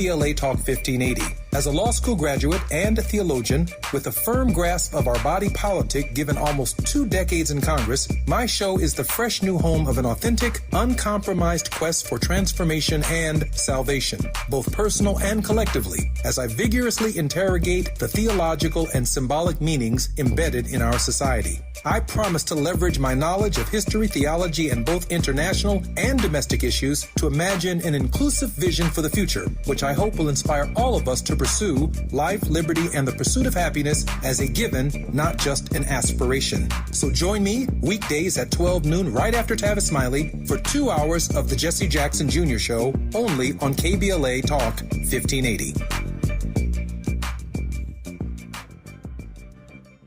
KBLA Talk 1580. As a law school graduate and a theologian with a firm grasp of our body politic given almost 2 decades in Congress, my show is the fresh new home of an authentic, uncompromised quest for transformation and salvation, both personal and collectively, as I vigorously interrogate the theological and symbolic meanings embedded in our society. I promise to leverage my knowledge of history, theology, and both international and domestic issues to imagine an inclusive vision for the future, which I hope will inspire all of us to pursue life, liberty, and the pursuit of happiness as a given, not just an aspiration. So join me weekdays at 12 noon right after Tavis Smiley for 2 hours of the Jesse Jackson Jr. Show only on KBLA Talk 1580.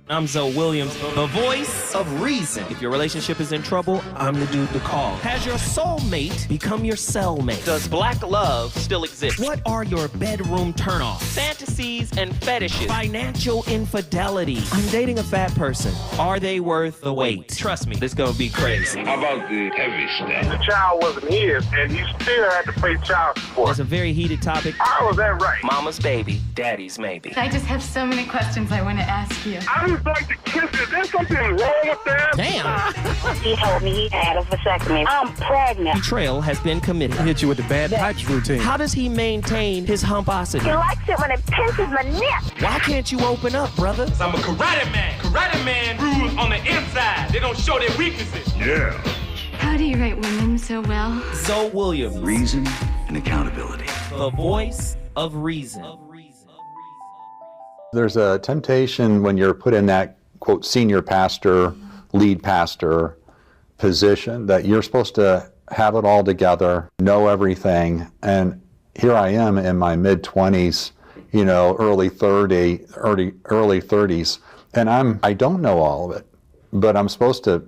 I'm Zoe Williams, the voice of reason. If your relationship is in trouble, I'm the dude to call. Has your soulmate become your cellmate? Does black love still exist? What are your bedroom turnoffs? Fantasies and fetishes. Financial infidelity. I'm dating a fat person. Are they worth the wait? Trust me, this gonna be crazy. How about the heavy stuff? The child wasn't his, and he still had to pay child support. It's a very heated topic. How was that right? Mama's baby, daddy's maybe. I just have so many questions I want to ask you. I just like to kiss it. Is there something wrong with that? Damn. He told me he had a vasectomy. I'm pregnant. Betrayal has been committed. Hit you with the bad pipes routine. How does he maintain his humposity? He likes it when it pinches my neck. Why can't you open up, brother? I'm a karate man. Karate man rules on the inside. They don't show their weaknesses. Yeah. How do you write women so well? Zoe Williams, Reason and accountability. the voice of reason. There's a temptation when you're put in that, quote, senior pastor, lead pastor position that you're supposed to have it all together, know everything. And here I am in my mid-20s, early 30s, and I don't know all of it, but I'm supposed to.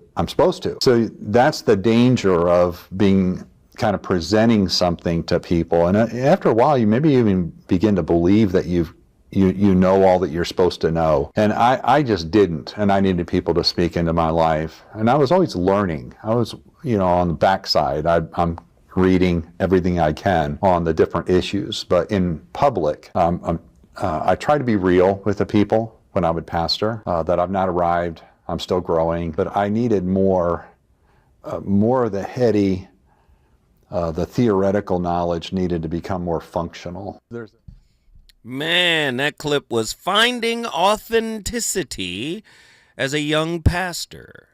So that's the danger of being kind of presenting something to people. And after a while, you maybe even begin to believe that you know all that you're supposed to know. And I just didn't, and I needed people to speak into my life. And I was always learning. I was, on the backside, I'm reading everything I can on the different issues. But in public, I try to be real with the people when I would pastor, that I've not arrived, I'm still growing, but I needed more of the heady, the theoretical knowledge needed to become more functional. Man, that clip was finding authenticity as a young pastor,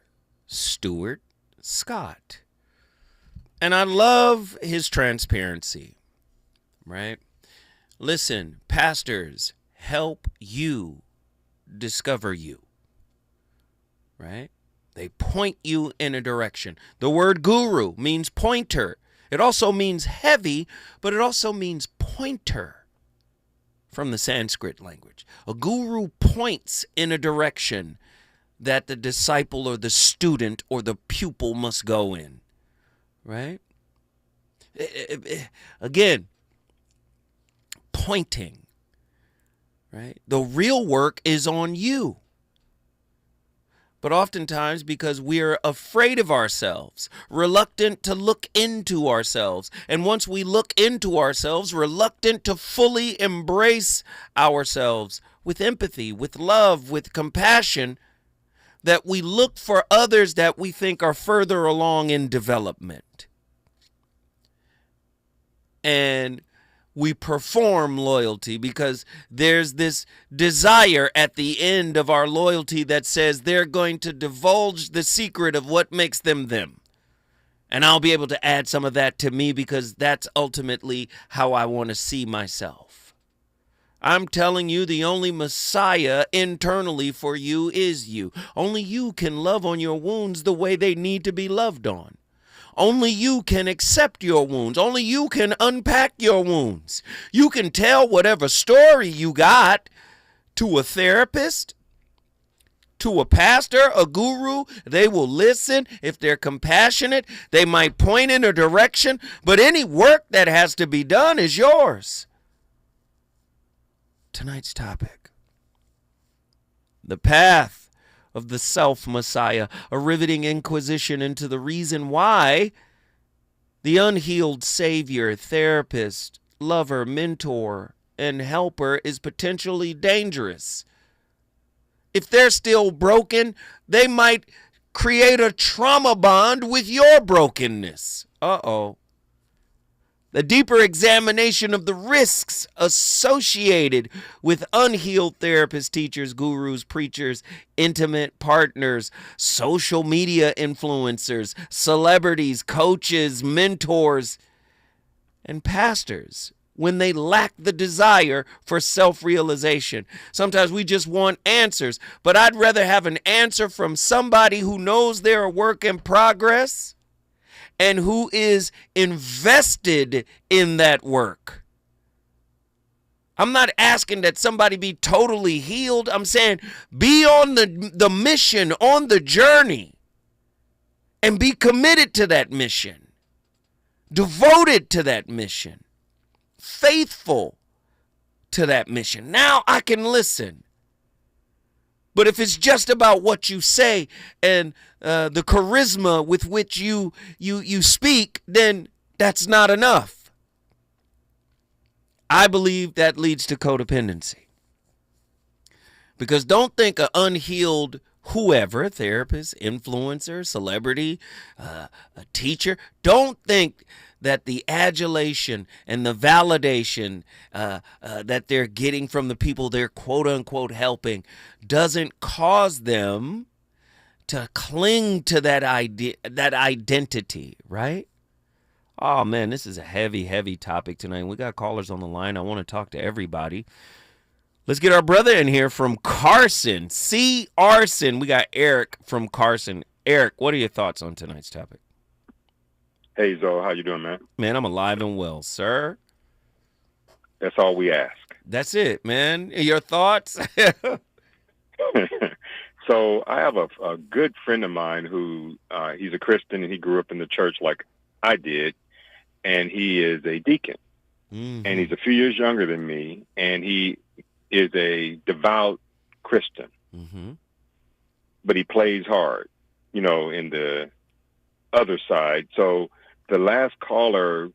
Stuart Scott. And I love his transparency, right? Listen, pastors help you discover you, right? They point you in a direction. The word guru means pointer. It also means heavy, but it also means pointer. From the Sanskrit language. A guru points in a direction that the disciple or the student or the pupil must go in, right? Again, pointing, right? The real work is on you. But oftentimes, because we're afraid of ourselves, reluctant to look into ourselves, and once we look into ourselves, reluctant to fully embrace ourselves with empathy, with love, with compassion, that we look for others that we think are further along in development. And we perform loyalty because there's this desire at the end of our loyalty that says they're going to divulge the secret of what makes them them. And I'll be able to add some of that to me because that's ultimately how I want to see myself. I'm telling you, the only Messiah internally for you is you. Only you can love on your wounds the way they need to be loved on. Only you can accept your wounds. Only you can unpack your wounds. You can tell whatever story you got to a therapist, to a pastor, a guru. They will listen. If they're compassionate, they might point in a direction, but any work that has to be done is yours. Tonight's topic: the path of the self-Messiah, a riveting inquisition into the reason why the unhealed Savior, therapist, lover, mentor, and helper is potentially dangerous. If they're still broken, they might create a trauma bond with your brokenness. Uh-oh. The deeper examination of the risks associated with unhealed therapists, teachers, gurus, preachers, intimate partners, social media influencers, celebrities, coaches, mentors, and pastors when they lack the desire for self-realization. Sometimes we just want answers, but I'd rather have an answer from somebody who knows they're a work in progress and who is invested in that work. I'm not asking that somebody be totally healed. I'm saying be on the mission, on the journey, and be committed to that mission, devoted to that mission, faithful to that mission. Now I can listen. But if it's just about what you say and the charisma with which you speak, then that's not enough. I believe that leads to codependency. Because don't think an unhealed whoever, therapist, influencer, celebrity, a teacher, don't think that the adulation and the validation that they're getting from the people they're quote unquote helping doesn't cause them to cling to that idea, that identity, right? Oh man, this is a heavy, heavy topic tonight. We got callers on the line. I want to talk to everybody. Let's get our brother in here from Carson. C. Arson. We got Eric from Carson. Eric, what are your thoughts on tonight's topic? Hey, Zoe, how you doing, man? Man, I'm alive and well, sir. That's all we ask. That's it, man. Your thoughts? So I have a good friend of mine who he's a Christian, and he grew up in the church like I did, and he is a deacon. Mm-hmm. And he's a few years younger than me, and he is a devout Christian. Mm-hmm. But he plays hard, in the other side. So the last caller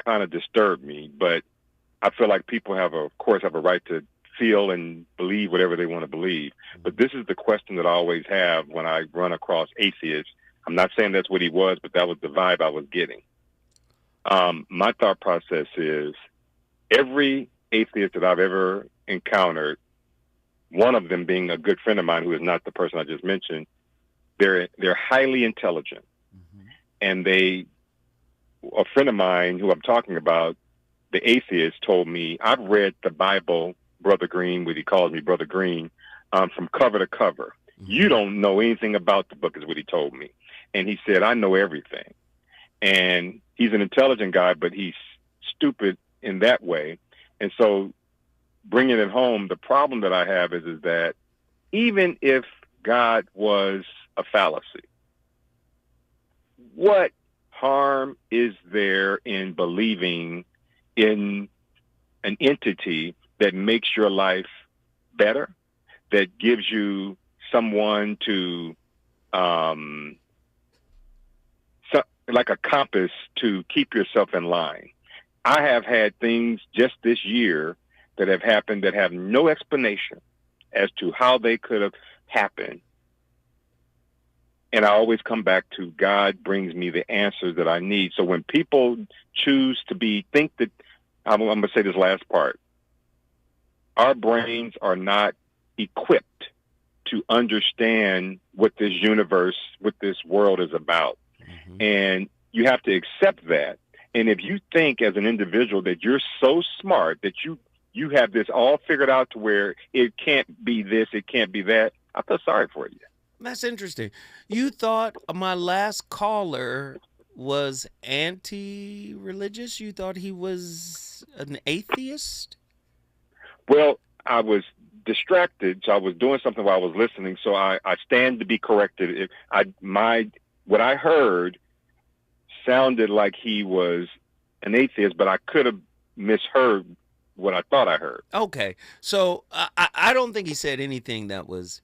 kind of disturbed me, but I feel like people have a right to feel and believe whatever they want to believe. But this is the question that I always have when I run across atheists. I'm not saying that's what he was, but that was the vibe I was getting. My thought process is every atheist that I've ever encountered, one of them being a good friend of mine who is not the person I just mentioned, they're highly intelligent. Mm-hmm. And a friend of mine who I'm talking about, the atheist, told me, I've read the Bible, Brother Green, what he calls me, Brother Green, from cover to cover. Mm-hmm. You don't know anything about the book is what he told me. And he said, I know everything. And he's an intelligent guy, but he's stupid in that way. And so bringing it home, the problem that I have is that even if God was a fallacy, what harm is there in believing in an entity that makes your life better, that gives you someone to, like a compass to keep yourself in line? I have had things just this year that have happened that have no explanation as to how they could have happened. And I always come back to God brings me the answers that I need. So when people choose to think that, I'm going to say this last part, our brains are not equipped to understand what this universe, what this world is about. Mm-hmm. And you have to accept that. And if you think as an individual that you're so smart that you have this all figured out to where it can't be this, it can't be that, I feel sorry for you. That's interesting. You thought my last caller was anti-religious? You thought he was an atheist? Well, I was distracted, so I was doing something while I was listening, so I stand to be corrected. What I heard sounded like he was an atheist, but I could have misheard what I thought I heard. Okay, so I don't think he said anything that was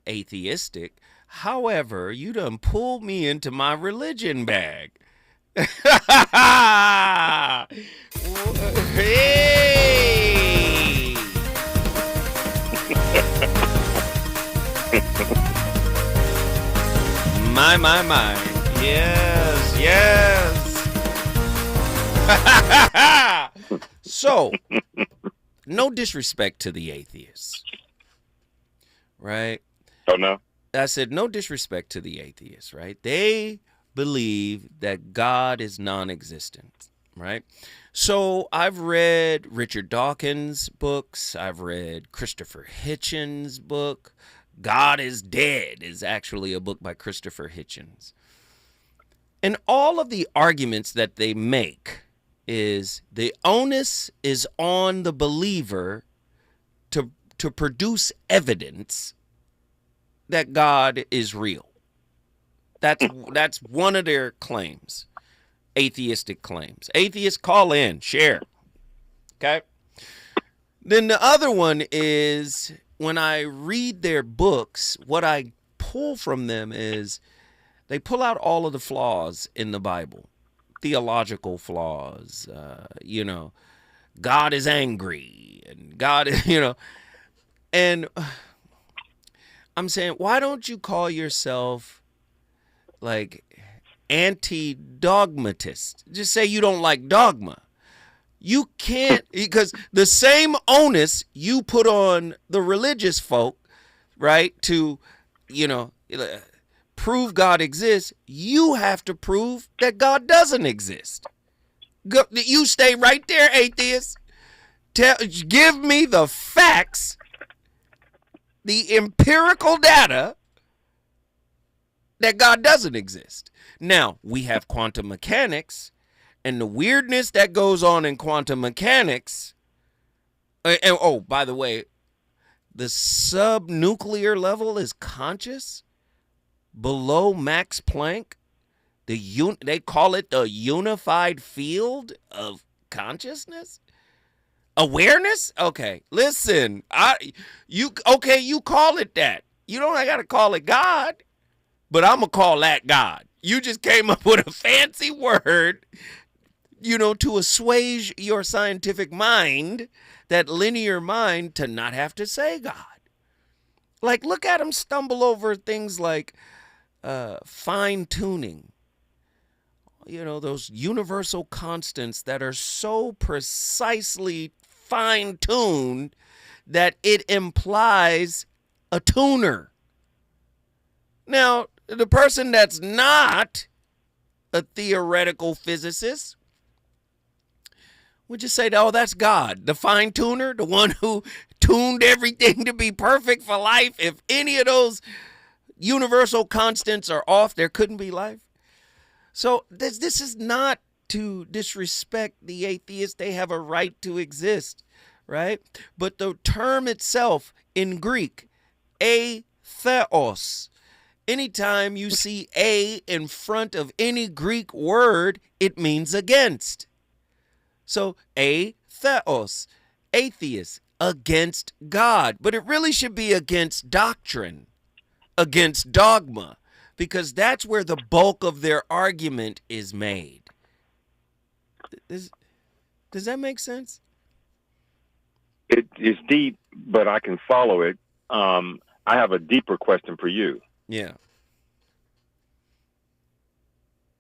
atheistic. However, you done pulled me into my religion bag. Hey! My. Yes, yes. So, no disrespect to the atheists, right? Oh, no? I said no disrespect to the atheists, right? They believe that God is non-existent, right? So I've read Richard Dawkins' books. I've read Christopher Hitchens' book. God is Dead is actually a book by Christopher Hitchens. And all of the arguments that they make is the onus is on the believer to produce evidence that God is real. That's one of their claims, atheistic claims. Atheists, call in, share. Okay? Then the other one is when I read their books, what I pull from them is they pull out all of the flaws in the Bible, theological flaws, God is angry and God is, and I'm saying, why don't you call yourself like anti-dogmatist? Just say you don't like dogma. You can't, because the same onus you put on the religious folk, right, to, prove God exists, you have to prove that God doesn't exist. You stay right there, atheist. Give me the facts, the empirical data that God doesn't exist. Now, we have quantum mechanics, and the weirdness that goes on in quantum mechanics. And oh, by the way, the subnuclear level is conscious below Max Planck. They call it the unified field of consciousness. Awareness? Okay, listen. You call it that. You don't got to call it God, but I'm going to call that God. You just came up with a fancy word, to assuage your scientific mind, that linear mind, to not have to say God. Like, look at him stumble over things like fine tuning. Those universal constants that are so precisely fine-tuned that it implies a tuner. Now, the person that's not a theoretical physicist would just say, oh, that's God, the fine-tuner, the one who tuned everything to be perfect for life. If any of those universal constants are off, there couldn't be life. So this is not to disrespect the atheists. They have a right to exist, right? But the term itself in Greek, atheos, anytime you see a in front of any Greek word, it means against. So atheos, atheist, against God. But it really should be against doctrine, against dogma, because that's where the bulk of their argument is made. Does that make sense? It is deep, but I can follow it. I have a deeper question for you. Yeah.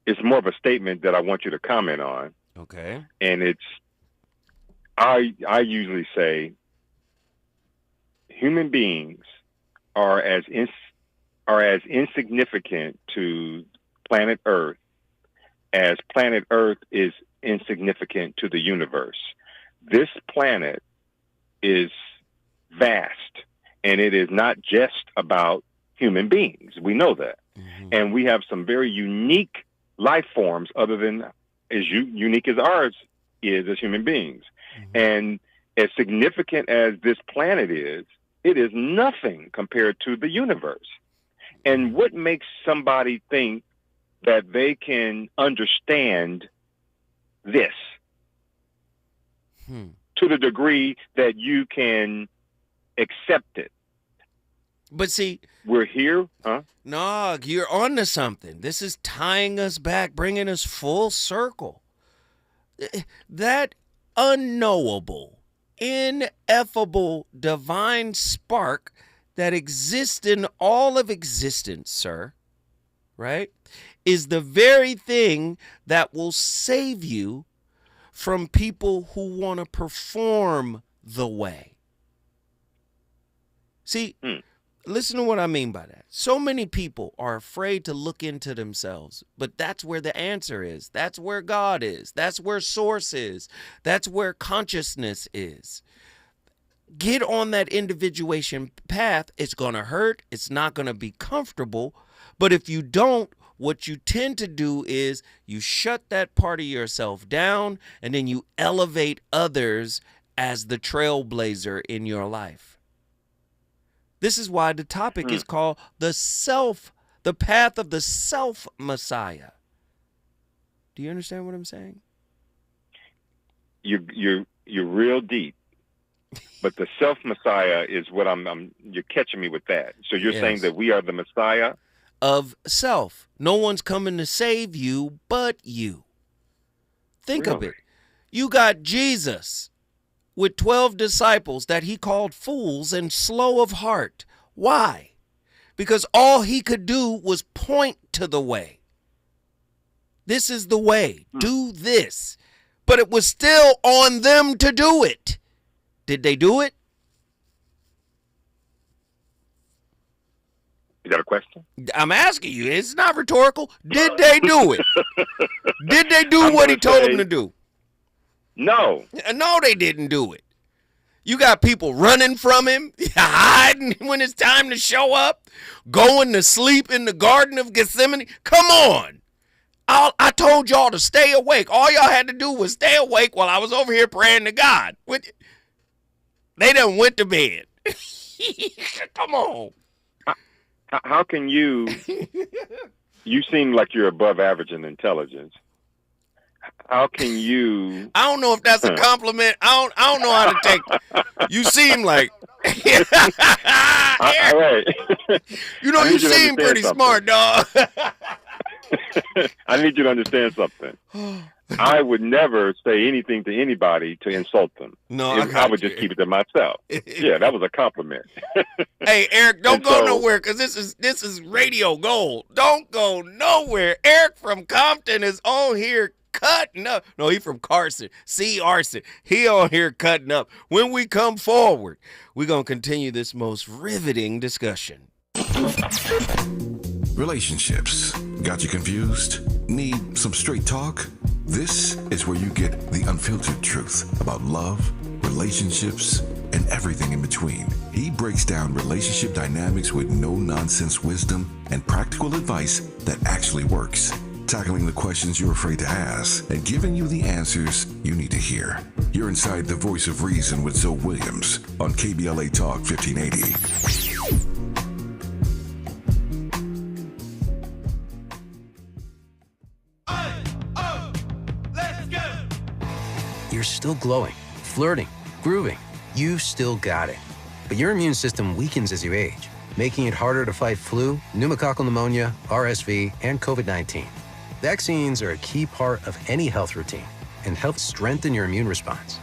It's more of a statement that I want you to comment on. Okay. And it's, I usually say, human beings are as insignificant to planet Earth as planet Earth is insignificant to the universe. This planet is vast, and it is not just about human beings. We know that. Mm-hmm. And we have some very unique life forms other than as unique as ours is as human beings. Mm-hmm. And as significant as this planet is, it is nothing compared to the universe. And what makes somebody think that they can understand this to the degree that you can accept it? But see, we're here, huh? No, you're on to something. This is tying us back, bringing us full circle. That unknowable, ineffable, divine spark that exists in all of existence, sir, right, is the very thing that will save you from people who want to perform the way. See, listen to what I mean by that. So many people are afraid to look into themselves, but that's where the answer is. That's where God is. That's where source is. That's where consciousness is. Get on that individuation path. It's going to hurt. It's not going to be comfortable. But if you don't, what you tend to do is you shut that part of yourself down, and then you elevate others as the trailblazer in your life. This is why the topic is called the path of the self-Messiah. Do you understand what I'm saying? You're real deep, but the self-Messiah is what you're catching me with that. So you're saying that we are the Messiah? Of self. No one's coming to save you but you. Think of it. You got Jesus with 12 disciples that he called fools and slow of heart. Why? Because all he could do was point to the way. This is the way. Do this. But it was still on them to do it. Did they do it? You got a question? I'm asking you. It's not rhetorical. Did they do it? Did they do what he told them to do? No. No, they didn't do it. You got people running from him, hiding when it's time to show up, going to sleep in the Garden of Gethsemane. Come on. I told y'all to stay awake. All y'all had to do was stay awake while I was over here praying to God. They done went to bed. Come on. How can you seem like you're above average in intelligence. How can you? I don't know if that's a compliment. I don't know how to take it. You seem like. All right. You know, you seem pretty smart, dog. I need you to understand something. I would never say anything to anybody to insult them. No, I would just keep it to myself. Yeah, that was a compliment. Hey, Eric, don't go nowhere because this is radio gold. Don't go nowhere. Eric from Compton is on here cutting up. No, he from Carson. C. Arson. He on here cutting up. When we come forward, we're going to continue this most riveting discussion. Relationships. Got you confused? Need some straight talk? This is where you get the unfiltered truth about love, relationships, and everything in between. He breaks down relationship dynamics with no-nonsense wisdom and practical advice that actually works. Tackling the questions you're afraid to ask and giving you the answers you need to hear. You're inside the Voice of Reason with Zoe Williams on KBLA Talk 1580. You're still glowing, flirting, grooving. You still got it. But your immune system weakens as you age, making it harder to fight flu, pneumococcal pneumonia, RSV, and COVID-19. Vaccines are a key part of any health routine and help strengthen your immune response.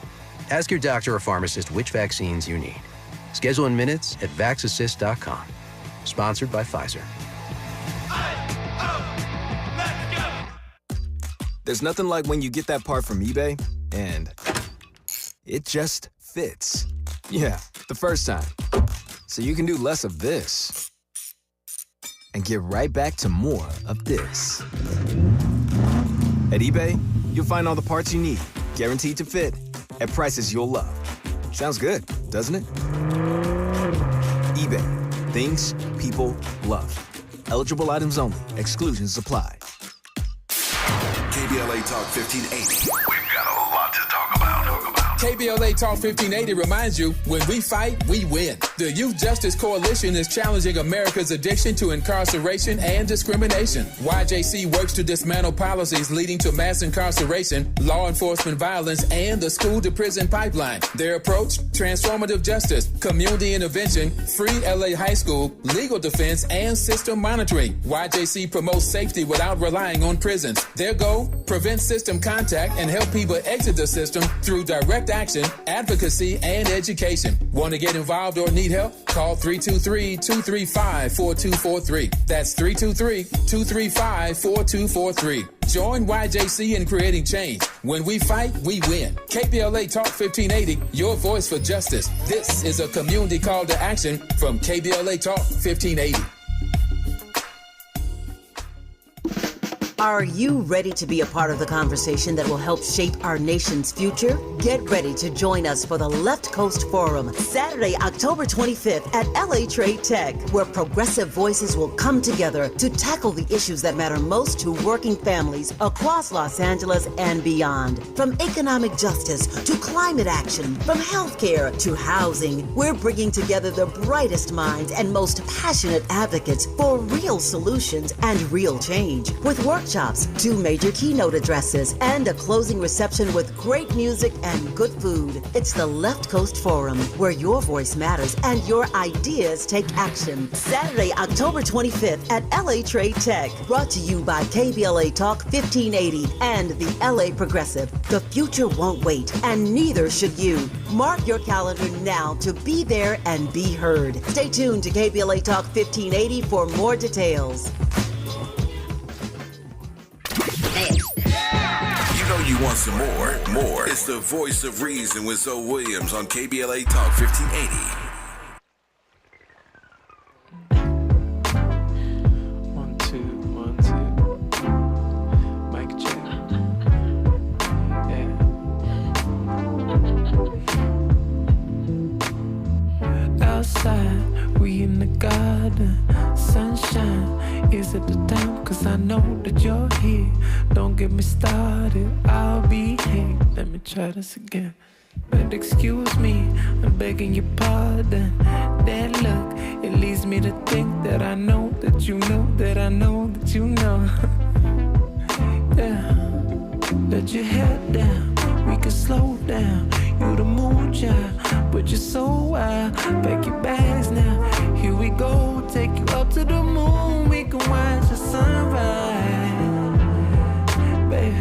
Ask your doctor or pharmacist which vaccines you need. Schedule in minutes at vaxassist.com. Sponsored by Pfizer. There's nothing like when you get that part from eBay and it just fits. Yeah, the first time. So you can do less of this and get right back to more of this. At eBay, you'll find all the parts you need, guaranteed to fit, at prices you'll love. Sounds good, doesn't it? eBay, things people love. Eligible items only. Exclusions apply. KBLA Talk 1580. We've got a lot to talk about. KBLA Talk 1580 reminds you, when we fight, we win. The Youth Justice Coalition is challenging America's addiction to incarceration and discrimination. YJC works to dismantle policies leading to mass incarceration, law enforcement violence, and the school-to-prison pipeline. Their approach, transformative justice, community intervention, free LA high school, legal defense, and system monitoring. YJC promotes safety without relying on prisons. Their goal, prevent system contact and help people exit the system through direct action, advocacy, and education. Want to get involved or need help? Call 323-235-4243. That's 323-235-4243. Join YJC in creating change. When we fight, we win. KBLA Talk 1580, your voice for justice. This is a community call to action from KBLA Talk 1580. Are you ready to be a part of the conversation that will help shape our nation's future? Get ready to join us for the Left Coast Forum, Saturday, October 25th at LA Trade Tech, where progressive voices will come together to tackle the issues that matter most to working families across Los Angeles and beyond. From economic justice to climate action, from healthcare to housing, we're bringing together the brightest minds and most passionate advocates for real solutions and real change. With workshops, 2 major keynote addresses, and a closing reception with great music and good food. It's the Left Coast Forum, where your voice matters and your ideas take action. Saturday, October 25th at LA Trade Tech. Brought to you by KBLA Talk 1580 and the LA Progressive. The future won't wait, and neither should you. Mark your calendar now to be there and be heard. Stay tuned to KBLA Talk 1580 for more details. You want some more. It's the Voice of Reason with Zoe Williams on KBLA Talk 1580. Outside, we in the garden, sunshine is at the time, cause I know that you're here. Don't get me started, I'll be here. Let me try this again. But excuse me, I'm begging your pardon. That look, it leads me to think that I know that you know that I know that you know. Yeah, let your head down, we can slow down. You the moon child, but you're so wild. Pack your bags now, here we go. Take you up to the moon, we can watch the sunrise, baby.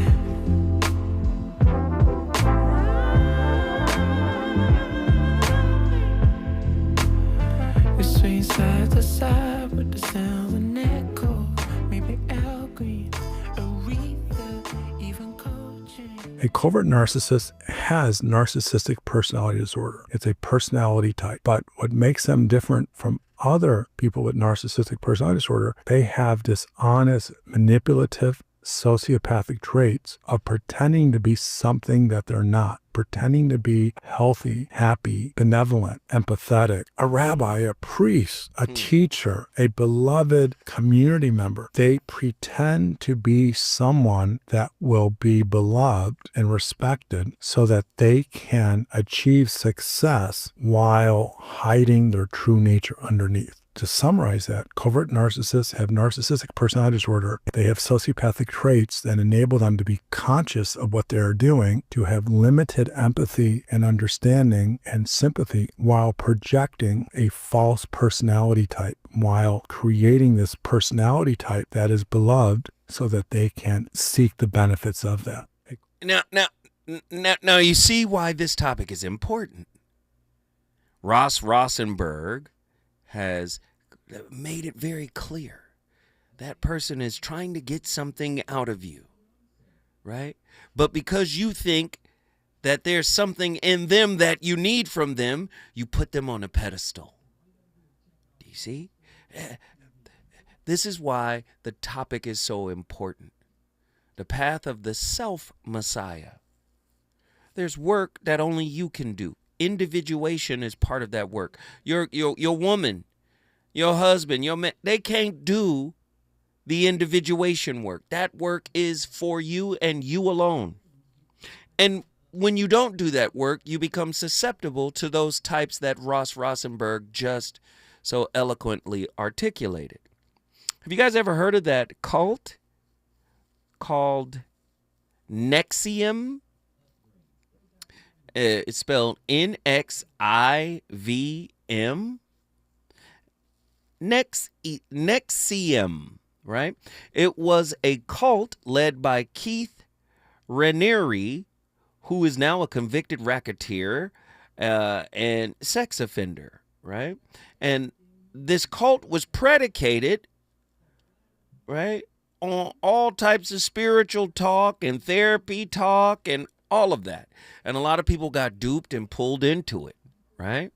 We swing side to side with the sounds and echo. Maybe Al Green, Aretha, even coaching. A covert narcissist has narcissistic personality disorder. It's a personality type. But what makes them different from other people with narcissistic personality disorder, they have dishonest, manipulative, sociopathic traits of pretending to be something that they're not, pretending to be healthy, happy, benevolent, empathetic, a rabbi, a priest, a teacher, a beloved community member. They pretend to be someone that will be beloved and respected so that they can achieve success while hiding their true nature underneath. To summarize that, covert narcissists have narcissistic personality disorder. They have sociopathic traits that enable them to be conscious of what they're doing, to have limited empathy and understanding and sympathy while projecting a false personality type, while creating this personality type that is beloved so that they can seek the benefits of that. Now you see why this topic is important. Ross Rosenberg has made it very clear. That person is trying to get something out of you, right? But because you think that there's something in them that you need from them, you put them on a pedestal. Do you see? This is why the topic is so important. The path of the self-Messiah. There's work that only you can do. Individuation is part of that work. Your woman, your husband, your man, they can't do the individuation work. That work is for you and you alone. And when you don't do that work, you become susceptible to those types that Ross Rosenberg just so eloquently articulated. Have you guys ever heard of that cult called NXIVM? It's spelled NXIVM. NXIVM, right? It was a cult led by Keith Raniere, who is now a convicted racketeer and sex offender, right? And this cult was predicated, right, on all types of spiritual talk and therapy talk and all of that. And a lot of people got duped and pulled into it, right?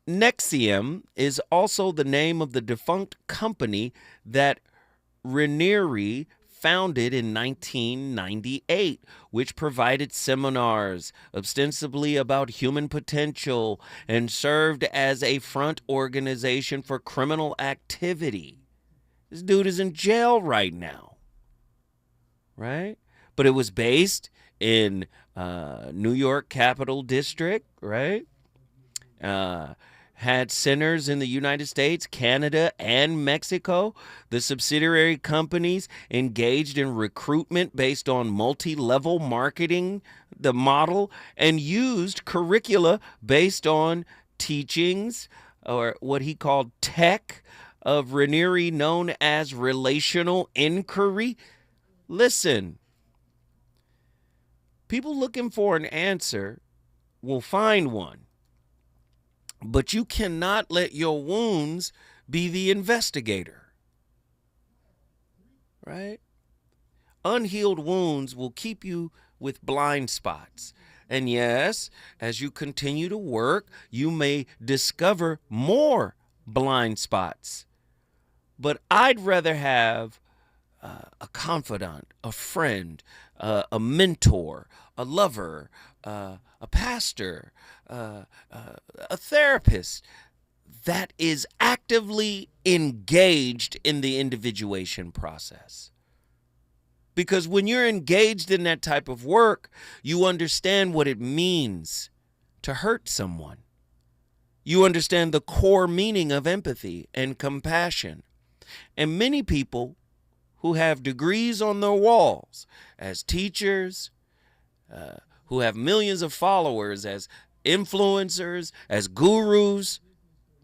NXIVM is also the name of the defunct company that Raniere founded in 1998, which provided seminars ostensibly about human potential and served as a front organization for criminal activity. This dude is in jail right now, right? But it was based in New York Capital District, right? Had centers in the United States, Canada, and Mexico. The subsidiary companies engaged in recruitment based on multi-level marketing, the model, and used curricula based on teachings, or what he called tech, of Raniere, known as relational inquiry. Listen, people looking for an answer will find one. But you cannot let your wounds be the investigator, right? Unhealed wounds will keep you with blind spots. And yes, as you continue to work, you may discover more blind spots. But I'd rather have a confidant, a friend, a mentor, a lover, a pastor, a therapist that is actively engaged in the individuation process. Because when you're engaged in that type of work, you understand what it means to hurt someone. You understand the core meaning of empathy and compassion. And many people who have degrees on their walls as teachers, who have millions of followers as influencers, as gurus,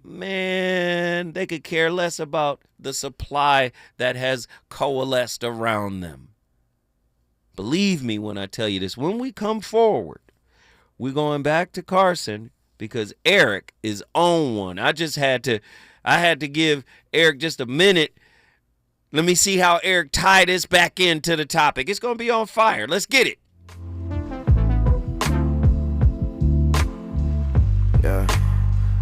man, they could care less about the supply that has coalesced around them. Believe me when I tell you this, when we come forward, we're going back to Carson because Eric is on one. I had to give Eric just a minute. Let me see how Eric tied this back into the topic. It's going to be on fire. Let's get it. Yeah,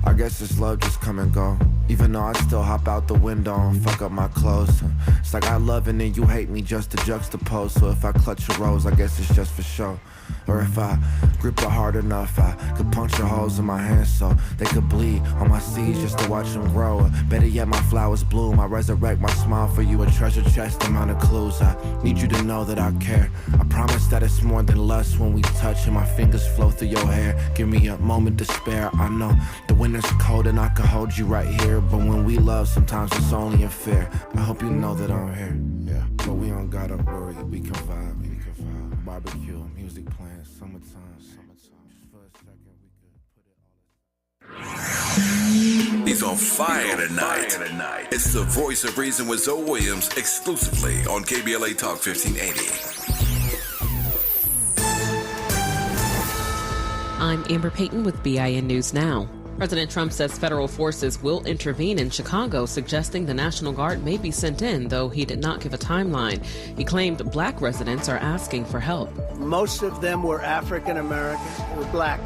I guess this love just come and go. Even though I still hop out the window and fuck up my clothes. It's like I love and then you hate me just to juxtapose. So if I clutch a rose, I guess it's just for show. Or if I grip it hard enough, I could puncture holes in my hands so they could bleed on my seeds just to watch them grow. Or better yet, my flowers bloom. I resurrect my smile for you, a treasure chest amount of clues. I need you to know that I care. I promise that it's more than lust when we touch and my fingers flow through your hair. Give me a moment to spare. I know the winter's cold and I could hold you right here, but when we love, sometimes it's only unfair. I hope you know that I'm here. Yeah, but we don't gotta worry. We can vibe. Barbecue, music playing, summertime. Just for a second, we could put it all. He's on fire tonight. It's the Voice of Reason with Zoe Williams, exclusively on KBLA Talk 1580. I'm Amber Payton with BIN News Now. President Trump says federal forces will intervene in Chicago, suggesting the National Guard may be sent in, though he did not give a timeline. He claimed black residents are asking for help. Most of them were African Americans, were black.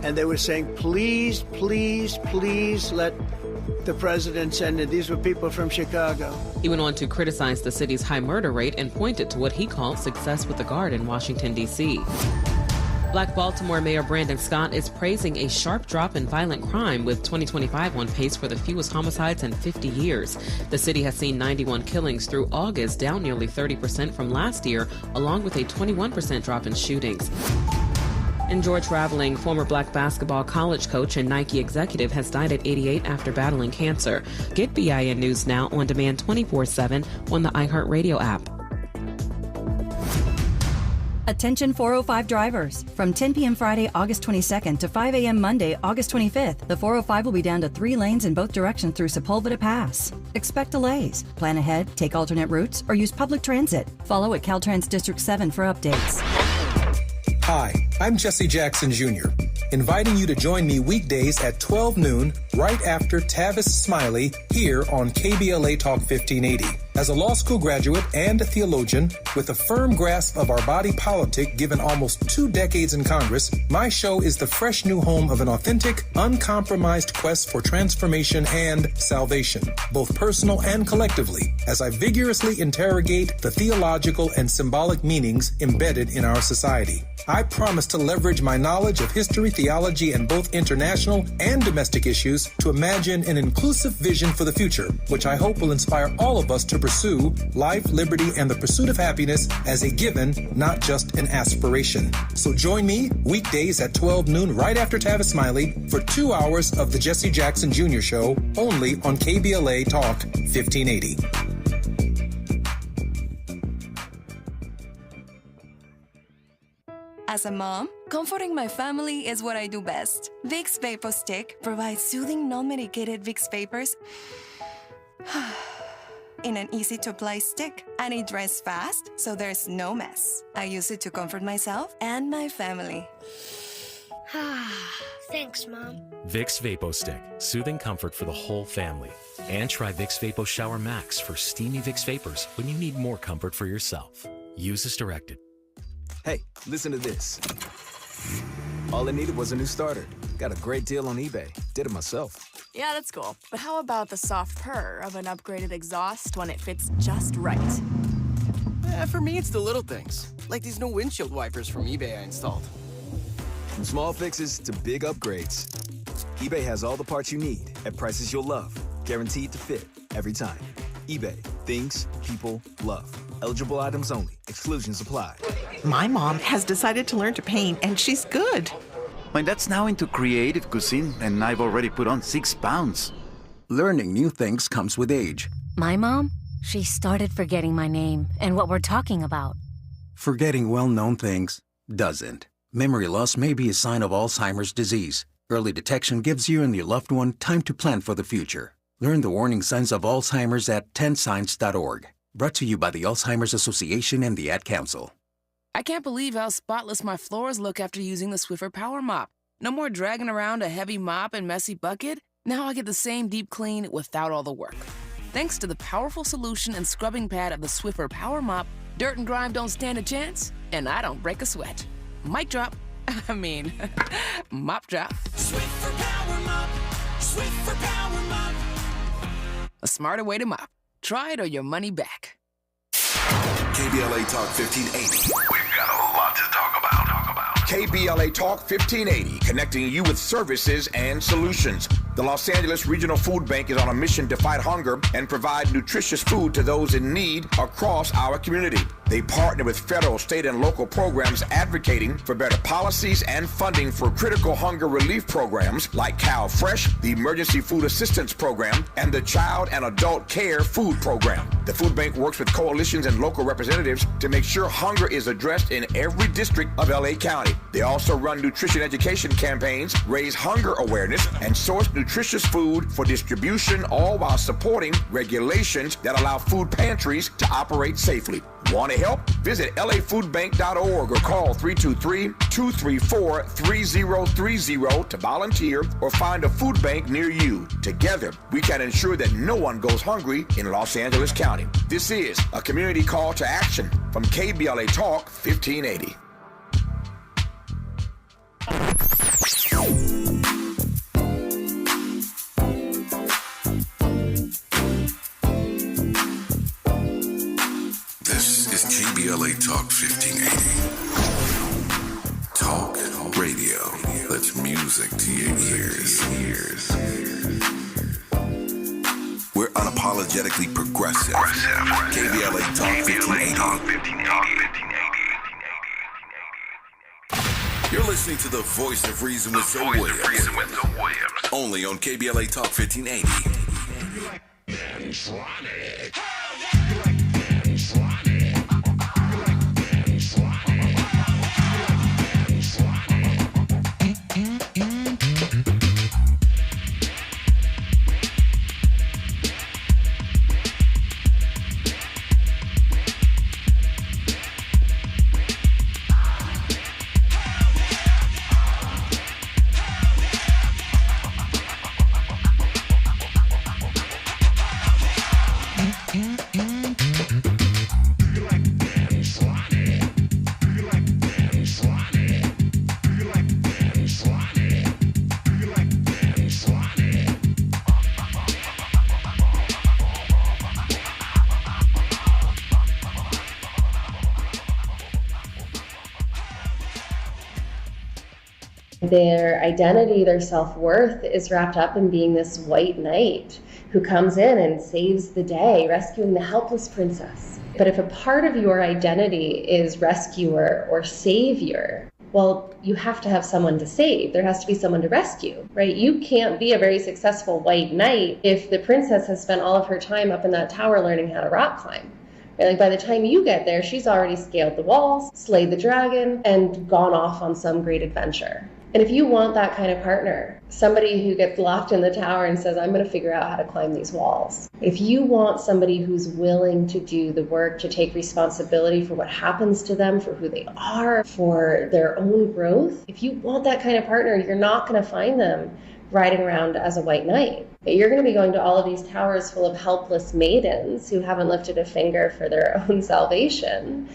And they were saying, please, please, please let the president send in. These were people from Chicago. He went on to criticize the city's high murder rate and pointed to what he called success with the Guard in Washington, D.C. Black Baltimore Mayor Brandon Scott is praising a sharp drop in violent crime, with 2025 on pace for the fewest homicides in 50 years. The city has seen 91 killings through August, down nearly 30% from last year, along with a 21% drop in shootings. Enjoy traveling. Former black basketball college coach and Nike executive has died at 88 after battling cancer. Get BIN News Now on demand 24/7 on the iHeartRadio app. Attention 405 drivers. From 10 p.m. Friday, August 22nd to 5 a.m. Monday, August 25th, the 405 will be down to 3 lanes in both directions through Sepulveda Pass. Expect delays. Plan ahead, take alternate routes, or use public transit. Follow at Caltrans District 7 for updates. Hi, I'm Jesse Jackson Jr., inviting you to join me weekdays at 12 noon, right after Tavis Smiley, here on KBLA Talk 1580. As a law school graduate and a theologian with a firm grasp of our body politic given almost 2 decades in Congress, my show is the fresh new home of an authentic, uncompromised quest for transformation and salvation, both personal and collectively, as I vigorously interrogate the theological and symbolic meanings embedded in our society. I promise to leverage my knowledge of history, theology, and both international and domestic issues to imagine an inclusive vision for the future, which I hope will inspire all of us to pursue life, liberty, and the pursuit of happiness as a given, not just an aspiration. So join me weekdays at 12 noon right after Tavis Smiley for 2 hours of the Jesse Jackson Jr. Show, only on KBLA Talk 1580. As a mom, comforting my family is what I do best. Vicks Vapor Stick provides soothing, non-medicated Vicks vapors in an easy-to-apply stick, and it dries fast, so there's no mess. I use it to comfort myself and my family. Thanks, Mom. Vicks Vapo Stick, soothing comfort for the whole family. And try Vicks Vapo Shower Max for steamy Vicks Vapors when you need more comfort for yourself. Use as directed. Hey, listen to this. All I needed was a new starter. Got a great deal on eBay. Did it myself. Yeah, that's cool. But how about the soft purr of an upgraded exhaust when it fits just right? For me, it's the little things. Like these new windshield wipers from eBay I installed. From small fixes to big upgrades, eBay has all the parts you need at prices you'll love. Guaranteed to fit every time. eBay. Things people love. Eligible items only. Exclusions apply. My mom has decided to learn to paint, and she's good. My dad's now into creative cuisine, and I've already put on 6 pounds. Learning new things comes with age. My mom, she started forgetting my name and what we're talking about. Forgetting well-known things doesn't. Memory loss may be a sign of Alzheimer's disease. Early detection gives you and your loved one time to plan for the future. Learn the warning signs of Alzheimer's at 10signs.org. Brought to you by the Alzheimer's Association and the Ad Council. I can't believe how spotless my floors look after using the Swiffer Power Mop. No more dragging around a heavy mop and messy bucket. Now I get the same deep clean without all the work. Thanks to the powerful solution and scrubbing pad of the Swiffer Power Mop, dirt and grime don't stand a chance, and I don't break a sweat. Mic drop. Mop drop. Swiffer Power Mop. Swiffer Power Mop. A smarter way to mop. Try it or your money back. KBLA Talk 1580. We've got a lot to talk about. KBLA Talk 1580, connecting you with services and solutions. The Los Angeles Regional Food Bank is on a mission to fight hunger and provide nutritious food to those in need across our community. They partner with federal, state, and local programs advocating for better policies and funding for critical hunger relief programs like Cal Fresh, the Emergency Food Assistance Program, and the Child and Adult Care Food Program. The food bank works with coalitions and local representatives to make sure hunger is addressed in every district of LA County. They also run nutrition education campaigns, raise hunger awareness, and source nutritious food for distribution, all while supporting regulations that allow food pantries to operate safely. Want to help? Visit lafoodbank.org or call 323-234-3030 to volunteer or find a food bank near you. Together, we can ensure that no one goes hungry in Los Angeles County. This is a community call to action from KBLA Talk 1580. This is KBLA Talk 1580. Talk music to your ears. We're unapologetically progressive. KBLA Talk 1580. You're listening to the Voice of Reason with Zoe Williams. Only on KBLA Talk 1580. Their identity, their self-worth is wrapped up in being this white knight who comes in and saves the day, rescuing the helpless princess. But if a part of your identity is rescuer or savior, well, you have to have someone to save. There has to be someone to rescue, right? You can't be a very successful white knight if the princess has spent all of her time up in that tower learning how to rock climb. Like by the time you get there, she's already scaled the walls, slayed the dragon, and gone off on some great adventure. And if you want that kind of partner, somebody who gets locked in the tower and says, I'm going to figure out how to climb these walls. If you want somebody who's willing to do the work, to take responsibility for what happens to them, for who they are, for their own growth, if you want that kind of partner, you're not going to find them riding around as a white knight. You're going to be going to all of these towers full of helpless maidens who haven't lifted a finger for their own salvation.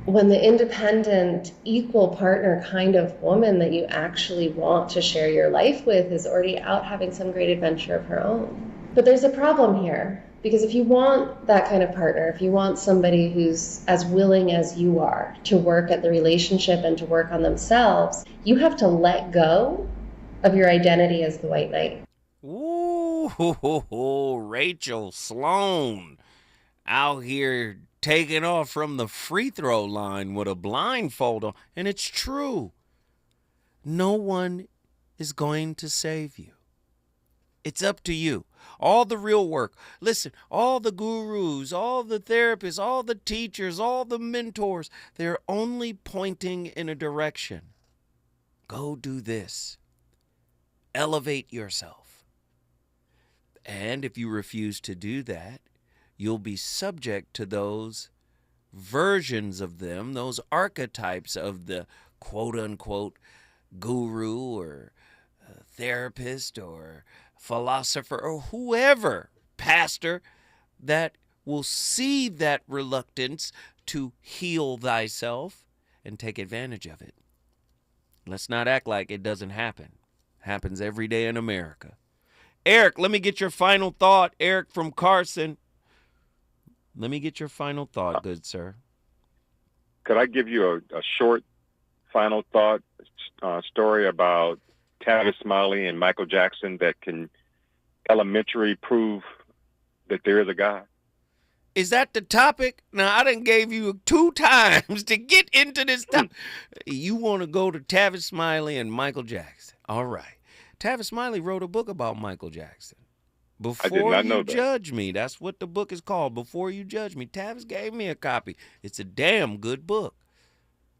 When the independent, equal partner kind of woman that you actually want to share your life with is already out having some great adventure of her own. But there's a problem here, because if you want that kind of partner, if you want somebody who's as willing as you are to work at the relationship and to work on themselves, you have to let go of your identity as the white knight. Ooh, Rachel Sloan out here taking off from the free throw line with a blindfold on. And it's true. No one is going to save you. It's up to you. All the real work. Listen, all the gurus, all the therapists, all the teachers, all the mentors, they're only pointing in a direction. Go do this. Elevate yourself. And if you refuse to do that, you'll be subject to those versions of them, those archetypes of the quote-unquote guru or therapist or philosopher or whoever, pastor, that will see that reluctance to heal thyself and take advantage of it. Let's not act like it doesn't happen. It happens every day in America. Eric, let me get your final thought. Eric from Carson. Let me get your final thought, good sir. Could I give you a short final thought story about Tavis Smiley and Michael Jackson that can elementary prove that there is a God? Is that the topic? Now, I done gave you 2 times to get into this topic. You want to go to Tavis Smiley and Michael Jackson. All right. Tavis Smiley wrote a book about Michael Jackson. Before You Judge Me. That's what the book is called, Before You Judge Me. Tavis gave me a copy. It's a damn good book.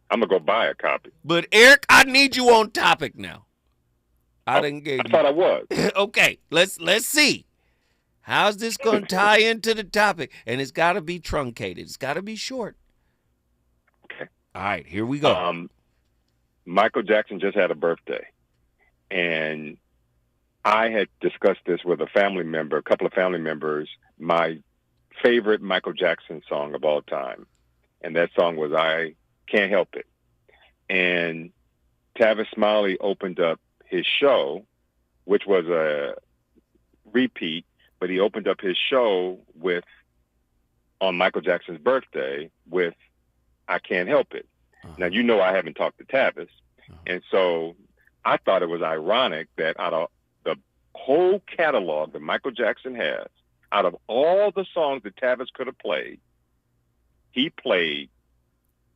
I'm going to go buy a copy. But, Eric, I need you on topic now. I thought I was. Okay, let's see. How's this going to tie into the topic? And it's got to be truncated. It's got to be short. Okay. All right, here we go. Michael Jackson just had a birthday. And I had discussed this with a couple of family members, my favorite Michael Jackson song of all time. And that song was I Can't Help It. And Tavis Smiley opened up his show, which was a repeat, but he opened up his show on Michael Jackson's birthday with I Can't Help It. Now, you know I haven't talked to Tavis. And so I thought it was ironic that out of the whole catalog that Michael Jackson has, out of all the songs that Tavis could have played, he played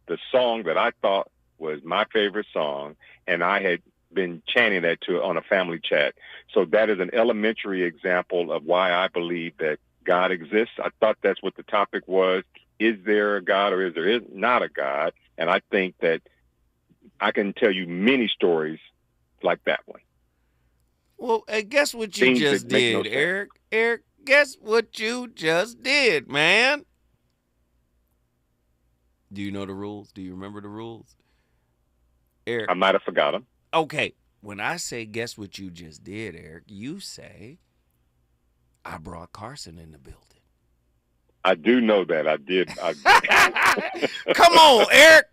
the song that I thought was my favorite song, and I had been chanting that to on a family chat. So that is an elementary example of why I believe that God exists. I thought that's what the topic was. Is there a God or is there not a God? And I think that I can tell you many stories like that one. Well, guess what you just did, Eric? Eric, guess what you just did, man? Do you know the rules? Do you remember the rules? Eric. I might have forgot them. Okay. When I say guess what you just did, Eric, you say I brought Carson in the building. I do know that. I did. Come on, Eric.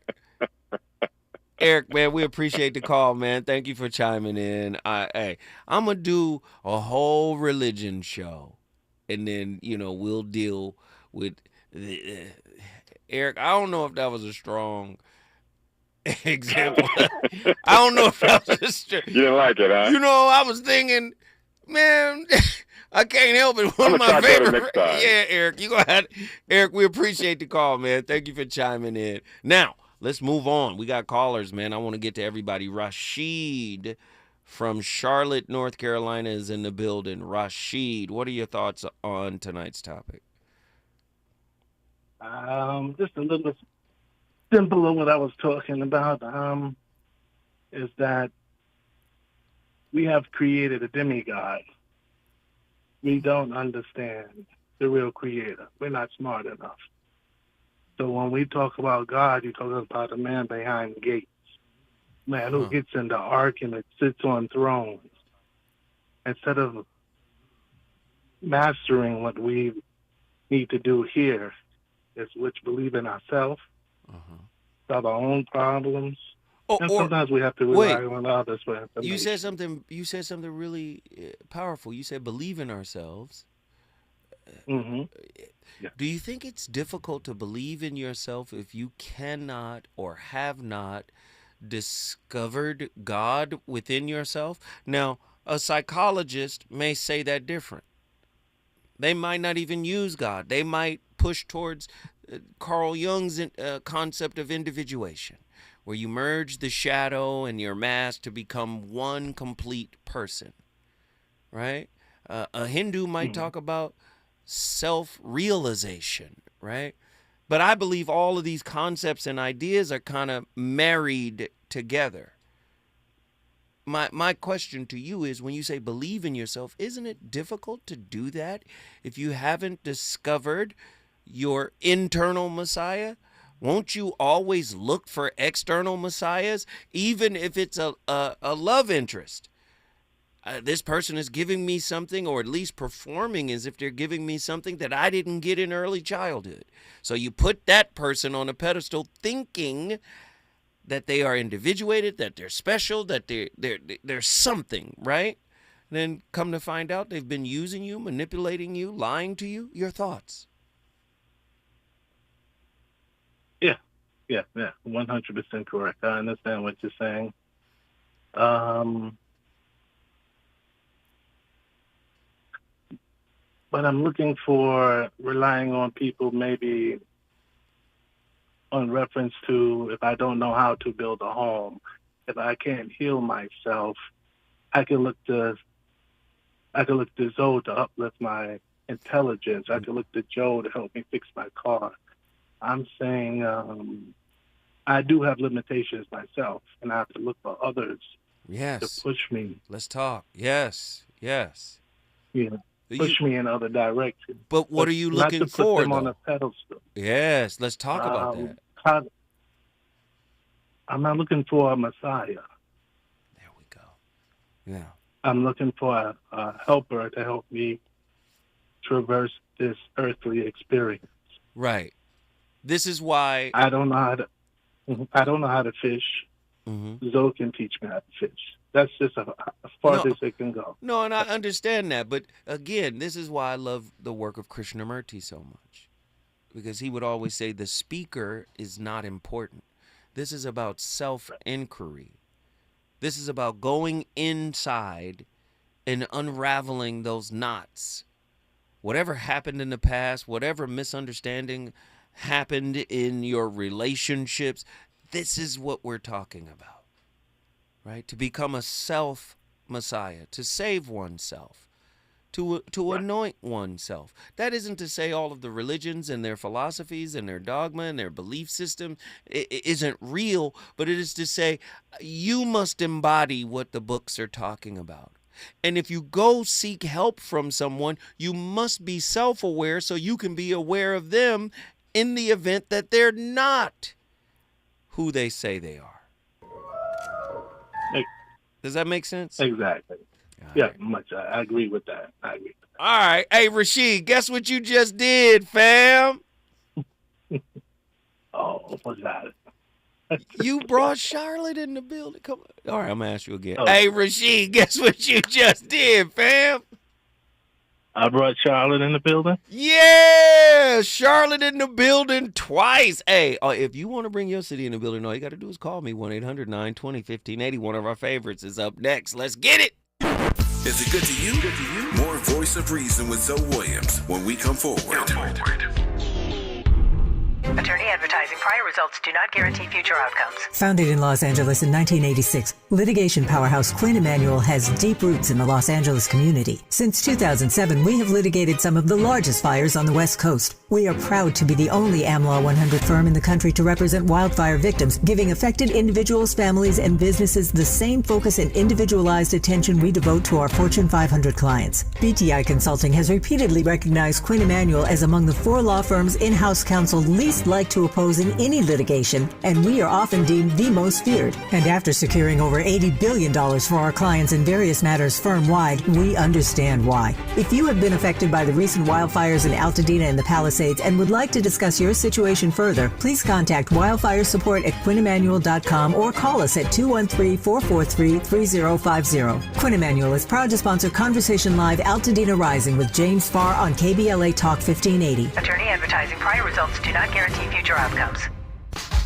Eric, man, we appreciate the call, man. Thank you for chiming in. Hey, I'm going to do a whole religion show, and then, we'll deal with Eric, I don't know if that was a strong example. I don't know if that was a strong. You didn't like it, huh? I was thinking, man, I can't help it. One of my favorite. Yeah, Eric, you go ahead. Eric, we appreciate the call, man. Thank you for chiming in. Now, let's move on. We got callers, man. I want to get to everybody. Rashid from Charlotte, North Carolina is in the building. Rashid, what are your thoughts on tonight's topic? Just a little simple of what I was talking about is that we have created a demigod. We don't understand the real creator. We're not smart enough. So when we talk about God, you're talking about the man behind the gates, man who gets in the ark and sits on thrones. Instead of mastering what we need to do here, is which believe in ourselves, solve our own problems, and sometimes we have to rely on others for information. You said something really powerful. You said believe in ourselves. Yeah. Do you think it's difficult to believe in yourself if you cannot or have not discovered God within yourself? Now, a psychologist may say that different. They might not even use God. They might push towards Carl Jung's concept of individuation, where you merge the shadow and your mask to become one complete person, right? A Hindu might talk about self-realization, right? But I believe all of these concepts and ideas are kind of married together. My question to you is, when you say believe in yourself, isn't it difficult to do that if you haven't discovered your internal Messiah? Won't you always look for external messiahs, even if it's a love interest? This person is giving me something, or at least performing as if they're giving me something that I didn't get in early childhood. So you put that person on a pedestal thinking that they are individuated, that they're special, that they're something, right? Then come to find out they've been using you, manipulating you, lying to you. Your thoughts? Yeah, 100% correct. I understand what you're saying. But I'm looking for relying on people maybe on reference to, if I don't know how to build a home, if I can't heal myself, I can look to Zoe to uplift my intelligence. I can look to Joe to help me fix my car. I'm saying I do have limitations myself, and I have to look for others to push me. Let's talk. Yes. Yeah. Push me in other directions. But what are you looking not to for, put them though? on a pedestal. Yes, let's talk about that. I'm not looking for a Messiah. There we go. Yeah. I'm looking for a helper to help me traverse this earthly experience. Right. This is why I don't know how to fish. Zoe can teach me how to fish. That's just as far as it can go. No, and I understand that. But again, this is why I love the work of Krishnamurti so much. Because he would always say the speaker is not important. This is about self-inquiry. This is about going inside and unraveling those knots. Whatever happened in the past, whatever misunderstanding happened in your relationships, this is what we're talking about, right? To become a self-Messiah, to save oneself, to anoint oneself. That isn't to say all of the religions and their philosophies and their dogma and their belief system isn't real, but it is to say you must embody what the books are talking about. And if you go seek help from someone, you must be self-aware so you can be aware of them in the event that they're not who they say they are. Does that make sense? Exactly. Yeah, much. I agree with that. All right. Hey, Rashid, guess what you just did, fam? Oh, what's that? You brought Charlotte in the building. Come on. All right, I'm going to ask you again. Oh. Hey, Rashid, guess what you just did, fam? I brought Charlotte in the building? Yeah, Charlotte in the building twice. Hey, if you want to bring your city in the building, all you got to do is call me, 1-800-920-1580. One of our favorites is up next. Let's get it. Is it good to you? More Voice of Reason with Zoe Williams when we come forward. Attorney advertising. Prior results do not guarantee future outcomes. Founded in Los Angeles in 1986, litigation powerhouse Quinn Emanuel has deep roots in the Los Angeles community. Since 2007, we have litigated some of the largest fires on the West Coast. We are proud to be the only AmLaw 100 firm in the country to represent wildfire victims, giving affected individuals, families, and businesses the same focus and individualized attention we devote to our Fortune 500 clients. BTI Consulting has repeatedly recognized Quinn Emanuel as among the 4 law firms in-house counsel least like to oppose in any litigation, and we are often deemed the most feared. And after securing over $80 billion for our clients in various matters firm-wide, we understand why. If you have been affected by the recent wildfires in Altadena and the Palisades and would like to discuss your situation further, please contact wildfire support at QuinnEmanuel.com or call us at 213-443-3050. Quinn Emanuel is proud to sponsor Conversation Live Altadena Rising with James Farr on KBLA Talk 1580. Attorney advertising. Prior results do not guarantee future outcomes.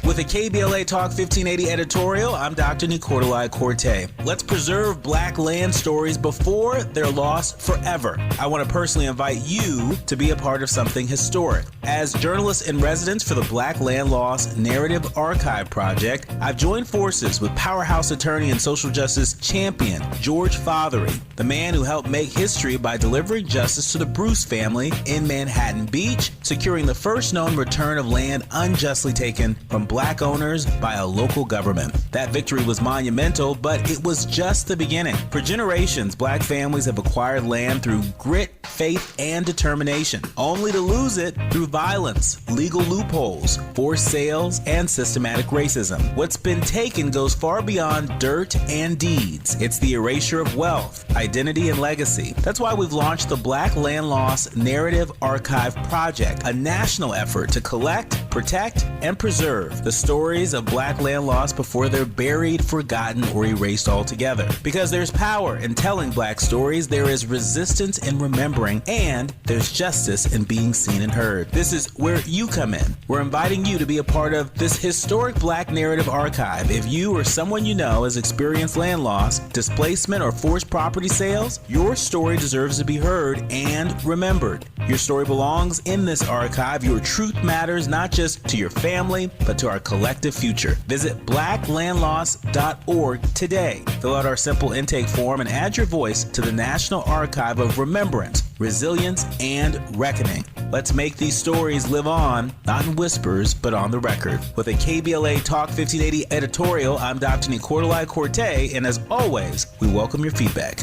With a KBLA Talk 1580 editorial, I'm Dr. Nicolai Corte. Let's preserve Black land stories before they're lost forever. I want to personally invite you to be a part of something historic. As journalist in residence for the Black Land Lost Narrative Archive Project, I've joined forces with powerhouse attorney and social justice champion George Fothery, the man who helped make history by delivering justice to the Bruce family in Manhattan Beach, securing the first known return of land unjustly taken from Black owners by a local government. That victory was monumental, but it was just the beginning. For generations, Black families have acquired land through grit, faith, and determination, only to lose it through violence, legal loopholes, forced sales, and systematic racism. What's been taken goes far beyond dirt and deeds. It's the erasure of wealth, identity, and legacy. That's why we've launched the Black Land Lost Narrative Archive Project, a national effort to collect, protect, and preserve the stories of Black land lost before they're buried, forgotten, or erased altogether. Because there's power in telling Black stories, there is resistance in remembering, and there's justice in being seen and heard. This is where you come in. We're inviting you to be a part of this historic Black narrative archive. If you or someone you know has experienced land loss, displacement, or forced property sales, your story deserves to be heard and remembered. Your story belongs in this archive. Your truth matters not just to your family, but to our collective future. Visit blacklandlost.org today. Fill out our simple intake form and add your voice to the National Archive of Remembrance, Resilience, and Reckoning. Let's make these stories live on, not in whispers, but on the record. With a KBLA Talk 1580 editorial, I'm Dr. Nicolai Corte, and as always, we welcome your feedback.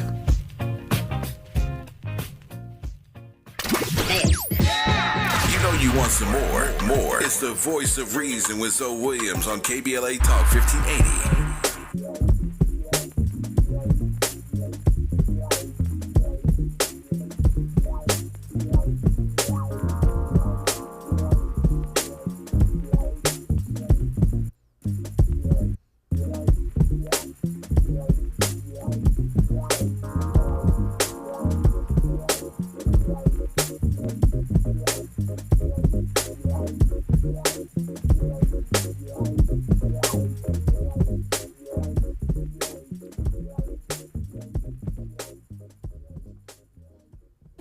You want some more? It's the Voice of Reason with Zoe Williams on KBLA Talk 1580.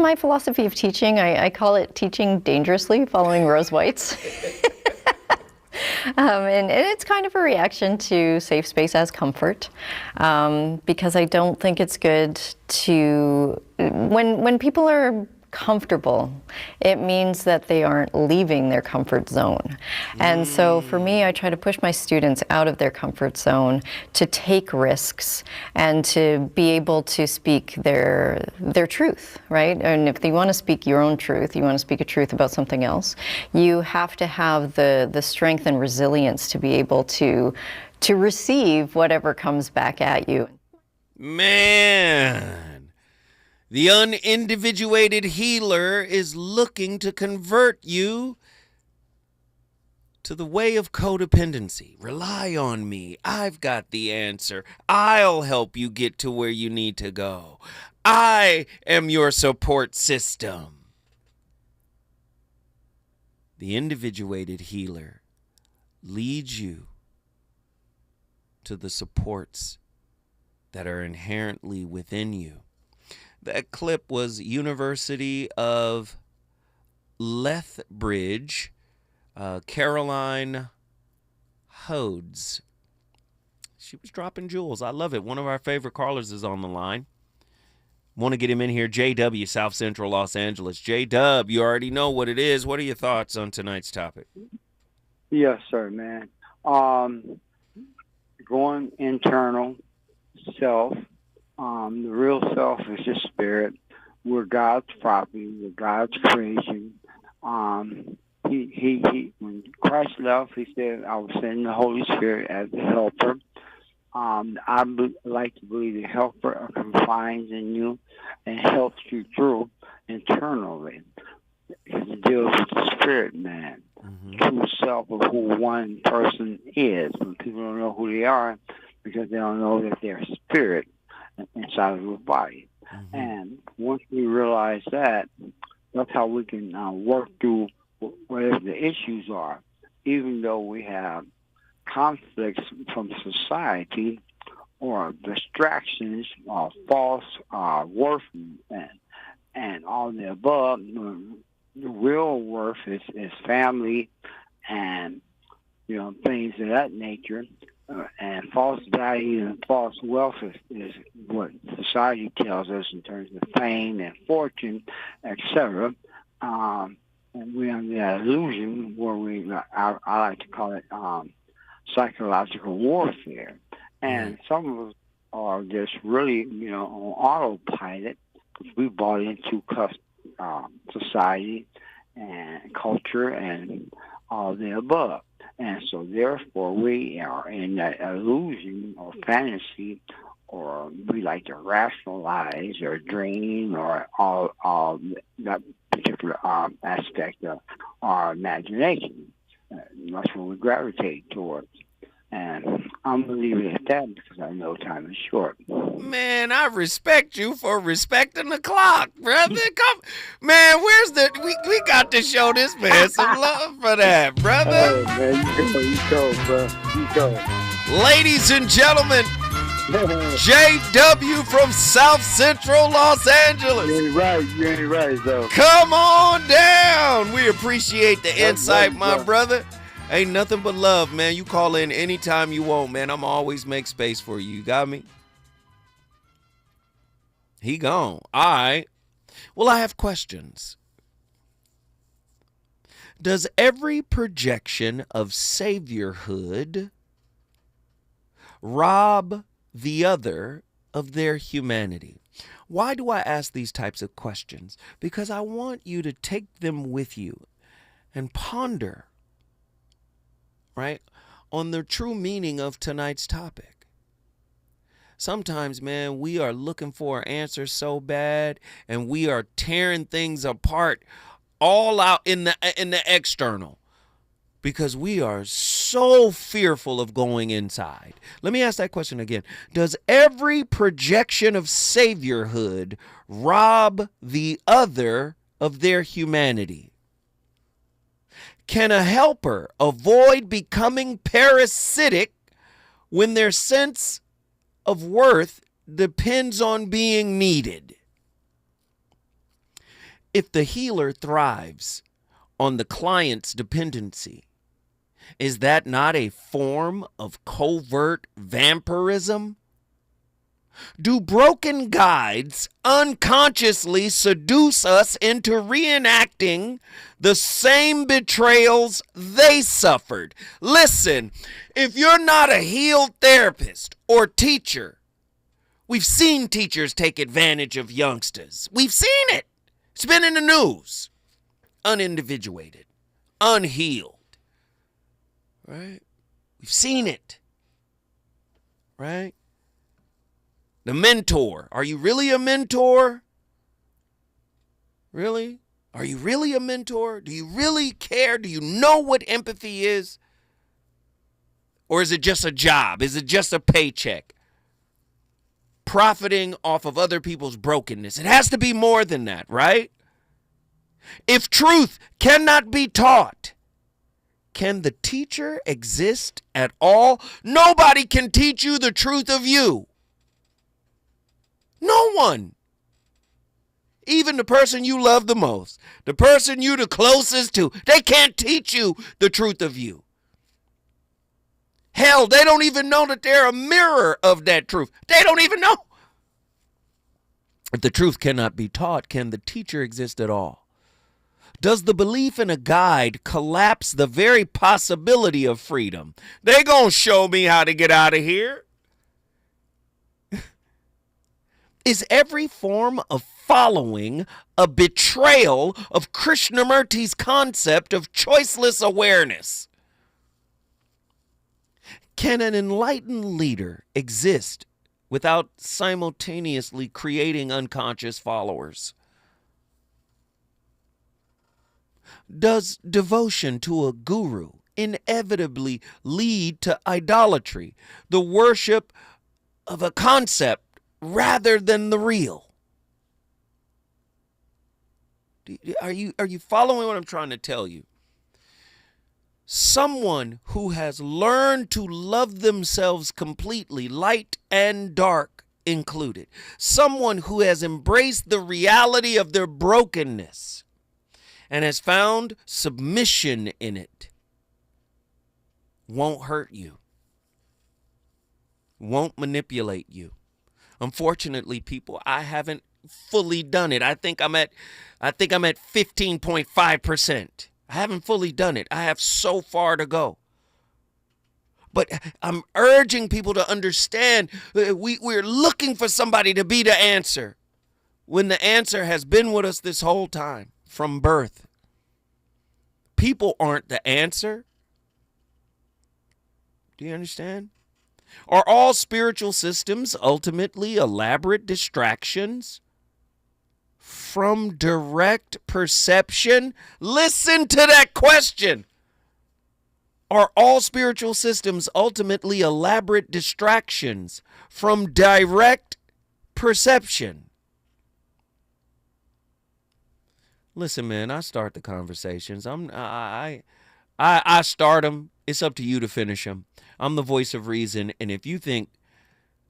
my philosophy of teaching. I call it teaching dangerously, following Rose White's. And it's kind of a reaction to safe space as comfort, because I don't think it's good to, when people are comfortable, it means that they aren't leaving their comfort zone. And so for me, I try to push my students out of their comfort zone to take risks and to be able to speak their truth, right? And if you want to speak your own truth, you want to speak a truth about something else, you have to have the strength and resilience to be able to receive whatever comes back at you. Man. The unindividuated healer is looking to convert you to the way of codependency. Rely on me. I've got the answer. I'll help you get to where you need to go. I am your support system. The individuated healer leads you to the supports that are inherently within you. That clip was University of Lethbridge, Caroline Hodes. She was dropping jewels. I love it. One of our favorite callers is on the line. Want to get him in here. JW, South Central Los Angeles. J-Dub, you already know what it is. What are your thoughts on tonight's topic? Yes, sir, man. Going internal, self. The real self is the spirit. We're God's property. We're God's creation. He when Christ left, he said, "I will send the Holy Spirit as the helper." I like to believe the helper confines in you and helps you through internally. It deals with the spirit, man. True self of who one person is. When people don't know who they are because they don't know that they're spirit inside of the body. And once we realize that, that's how we can work through whatever the issues are. Even though we have conflicts from society or distractions or false worth and all the above, the real worth is family and things of that nature. And false value and false wealth is what society tells us in terms of fame and fortune, etc. And we're under that illusion where I like to call it psychological warfare. And some of us are just really, on autopilot because we bought into society and culture and all the above. And so, therefore, we are in that illusion or fantasy, or we like to rationalize or dream or all that particular aspect of our imagination. That's what we gravitate towards. And I'm going to leave it at that because I know time is short. Man, I respect you for respecting the clock, brother. Come, man, where's we got to show this man some love for that, brother. Oh, man, you go, bro. You go. Ladies and gentlemen, JW from South Central Los Angeles. You ain't right, though. Come on down. We appreciate the insight, my brother. Ain't nothing but love, man. You call in anytime you want, man. I'm always make space for you. You got me? He gone. All right. Well, I have questions. Does every projection of saviorhood rob the other of their humanity? Why do I ask these types of questions? Because I want you to take them with you and ponder, right, on the true meaning of tonight's topic. Sometimes, man, we are looking for answers so bad and we are tearing things apart all out in the external because we are so fearful of going inside. Let me ask that question again. Does every projection of saviorhood rob the other of their humanity? Can a helper avoid becoming parasitic when their sense of worth depends on being needed? If the healer thrives on the client's dependency, is that not a form of covert vampirism? Do broken guides unconsciously seduce us into reenacting the same betrayals they suffered? Listen, if you're not a healed therapist or teacher, we've seen teachers take advantage of youngsters. We've seen it. It's been in the news. Unindividuated, unhealed, right? We've seen it, right? The mentor. Are you really a mentor? Really? Are you really a mentor? Do you really care? Do you know what empathy is? Or is it just a job? Is it just a paycheck? Profiting off of other people's brokenness. It has to be more than that, right? If truth cannot be taught, can the teacher exist at all? Nobody can teach you the truth of you. No one. Even the person you love the most, the person you the closest to, they can't teach you the truth of you. Hell, they don't even know that they're a mirror of that truth. They don't even know. If the truth cannot be taught, can the teacher exist at all? Does the belief in a guide collapse the very possibility of freedom? They gonna show me how to get out of here. Is every form of following a betrayal of Krishnamurti's concept of choiceless awareness? Can an enlightened leader exist without simultaneously creating unconscious followers? Does devotion to a guru inevitably lead to idolatry, the worship of a concept rather than the real? Are you following what I'm trying to tell you? Someone who has learned to love themselves completely, light and dark included. Someone who has embraced the reality of their brokenness and has found submission in it won't hurt you, won't manipulate you. Unfortunately, people, I haven't fully done it. I think I'm at 15.5%. I haven't fully done it. I have so far to go. But I'm urging people to understand we're looking for somebody to be the answer when the answer has been with us this whole time from birth. People aren't the answer. Do you understand? Are all spiritual systems ultimately elaborate distractions from direct perception? Listen to that question. Are all spiritual systems ultimately elaborate distractions from direct perception? Listen, man, I start the conversations. I start them. It's up to you to finish them. I'm the voice of reason, and if you think,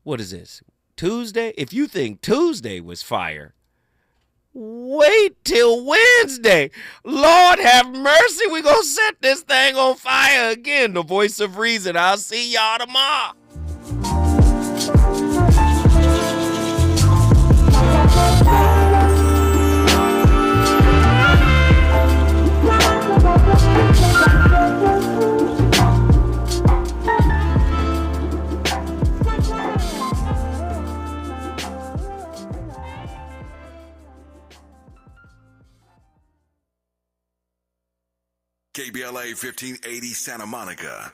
what is this, Tuesday? If you think Tuesday was fire, wait till Wednesday. Lord have mercy, we're going to set this thing on fire again. The voice of reason. I'll see y'all tomorrow. KBLA 1580 Santa Monica,